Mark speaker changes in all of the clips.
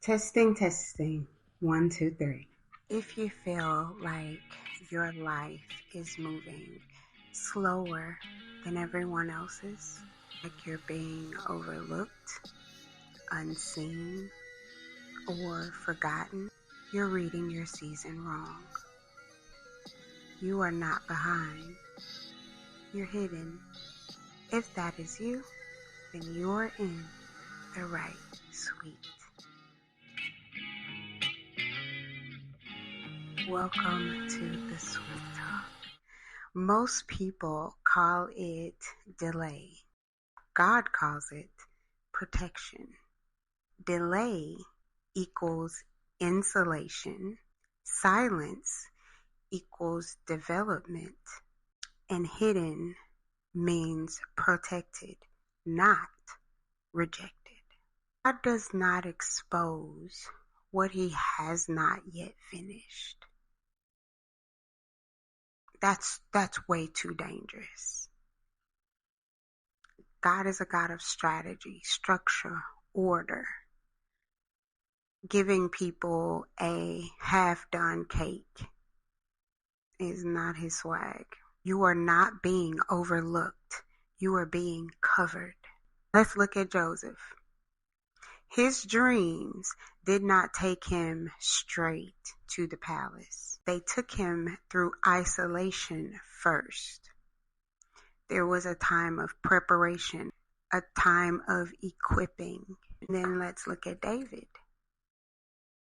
Speaker 1: Testing, testing. 1, 2, 3. If you feel like your life is moving slower than everyone else's, like you're being overlooked, unseen, or forgotten, you're reading your season wrong. You are not behind. You're hidden. If that is you, then you're in the right suite. Welcome to the Sweet Talk. Most people call it delay. God calls it protection. Delay equals insulation. Silence equals development. And hidden means protected, not rejected. God does not expose what he has not yet finished. That's way too dangerous. God is a God of strategy, structure, order. Giving people a half-done cake is not his swag. You are not being overlooked. You are being covered. Let's look at Joseph. His dreams did not take him straight to the palace. They took him through isolation first. There was a time of preparation, a time of equipping. And then let's look at David.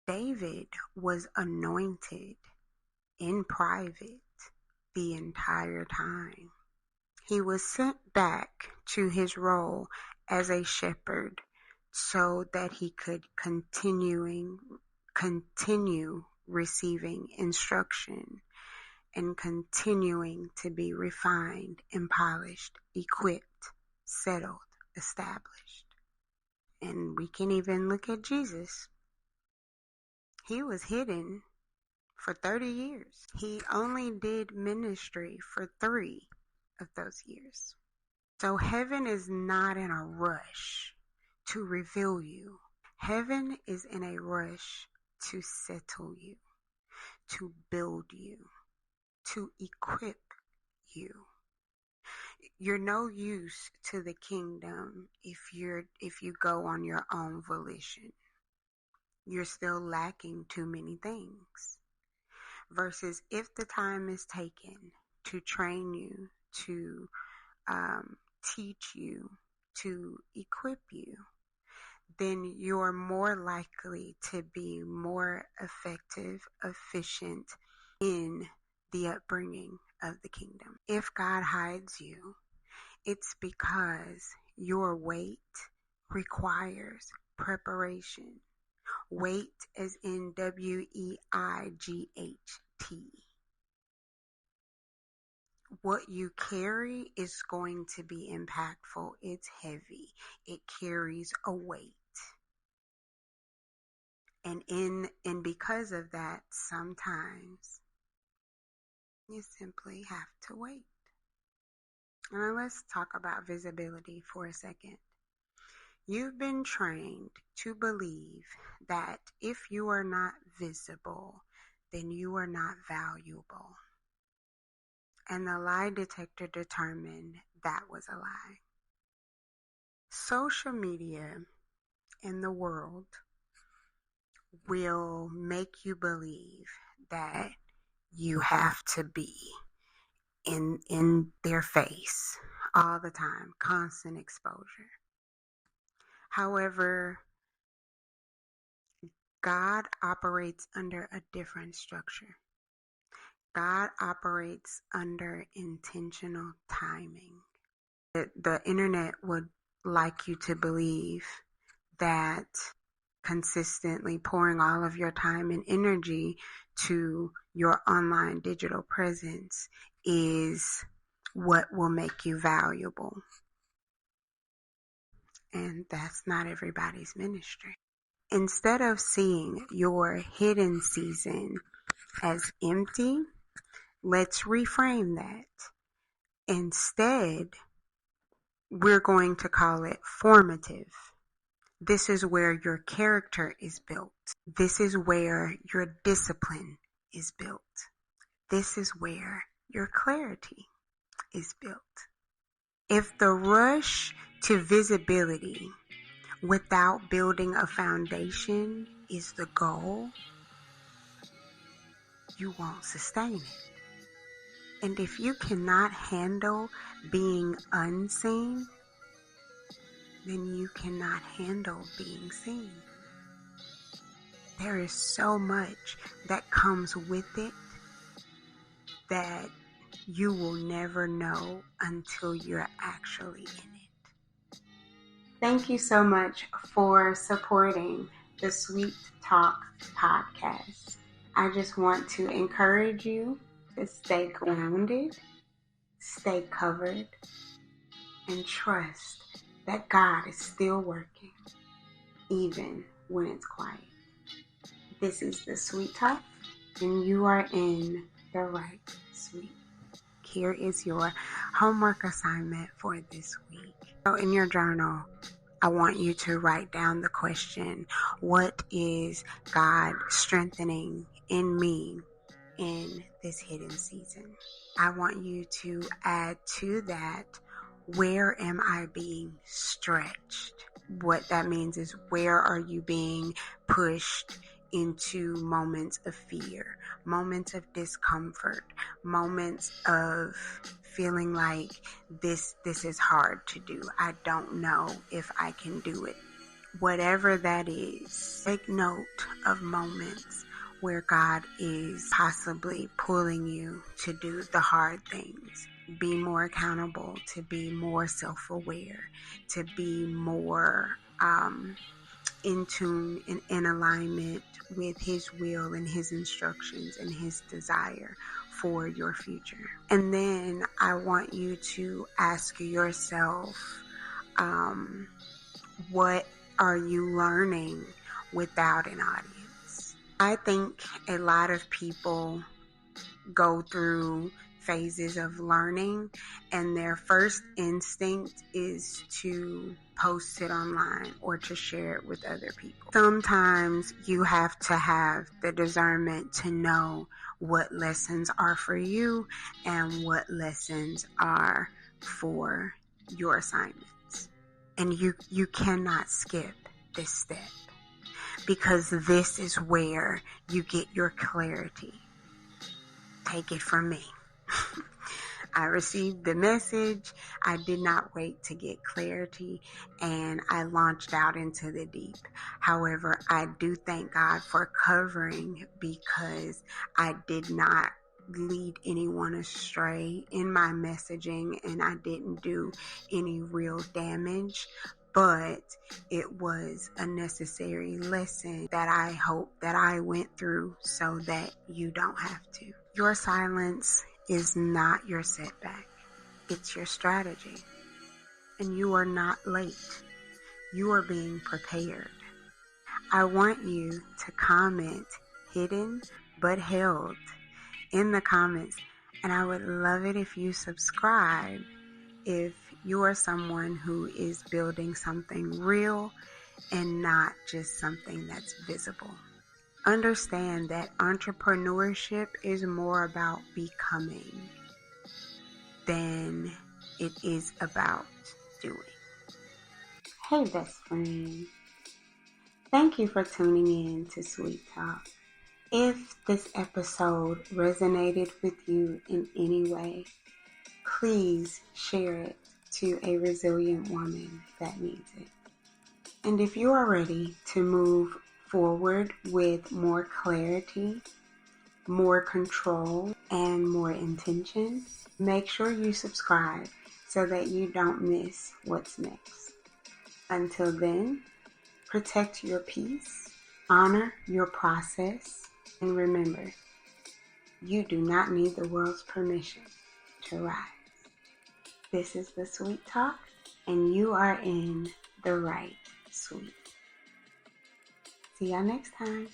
Speaker 1: David was anointed in private the entire time. He was sent back to his role as a shepherd so that he could continue receiving instruction and continuing to be refined and polished, equipped, settled, established. And we can even look at Jesus. He was hidden for 30 years. He only did ministry for 3 of those years. So heaven is not in a rush to reveal you. Heaven is in a rush to settle you, to build you, to equip you. You're no use to the kingdom if you go on your own volition. You're still lacking too many things. Versus if the time is taken to train you, to teach you, to equip you, then you're more likely to be more effective, efficient in the upbringing of the kingdom. If God hides you, it's because your wait requires preparation. Wait as in WEIGHT. What you carry is going to be impactful. It's heavy. It carries a weight. And because of that, sometimes you simply have to wait. Now let's talk about visibility for a second. You've been trained to believe that if you are not visible, then you are not valuable. And the lie detector determined that was a lie. Social media in the world will make you believe that you have to be in their face all the time, constant exposure. However, God operates under a different structure. God operates under intentional timing. The internet would like you to believe that consistently pouring all of your time and energy to your online digital presence is what will make you valuable. And that's not everybody's ministry. Instead of seeing your hidden season as empty, let's reframe that. Instead, we're going to call it formative. This is where your character is built. This is where your discipline is built. This is where your clarity is built. If the rush to visibility without building a foundation is the goal, you won't sustain it. And if you cannot handle being unseen, then you cannot handle being seen. There is so much that comes with it that you will never know until you're actually in it. Thank you so much for supporting the Sweet Talk podcast. I just want to encourage you to stay grounded, stay covered, and trust that God is still working, even when it's quiet. This is the Sweet Talk, and you are in the right suite. Here is your homework assignment for this week. So in your journal, I want you to write down the question, what is God strengthening in me in this hidden season? I want you to add to that, where am I being stretched? What that means is, where are you being pushed into moments of fear, moments of discomfort, moments of feeling like this is hard to do. I don't know if I can do it. Whatever that is, take note of moments where God is possibly pulling you to do the hard things. Be more accountable, to be more self-aware, to be more in tune and in alignment with His will and His instructions and His desire for your future. And then I want you to ask yourself, what are you learning without an audience? I think a lot of people go through phases of learning, and their first instinct is to post it online or to share it with other people. Sometimes you have to have the discernment to know what lessons are for you and what lessons are for your assignments. And you cannot skip this step, because this is where you get your clarity. Take it from me. I received the message. I did not wait to get clarity, and I launched out into the deep. However, I do thank God for covering, because I did not lead anyone astray in my messaging, and I didn't do any real damage. But it was a necessary lesson that I hope that I went through so that you don't have to. Your silence is not your setback. It's your strategy. And you are not late. You are being prepared. I want you to comment hidden but held in the comments. And I would love it if you subscribe if you are someone who is building something real and not just something that's visible. Understand that entrepreneurship is more about becoming than it is about doing. Hey, best friend. Thank you for tuning in to Sweet Talk. If this episode resonated with you in any way, please share it to a resilient woman that needs it. And if you are ready to move forward with more clarity, more control, and more intention, make sure you subscribe so that you don't miss what's next. Until then, protect your peace, honor your process, and remember, you do not need the world's permission to rise. This is the Sweet Talk, and you are in the right suite. See y'all next time.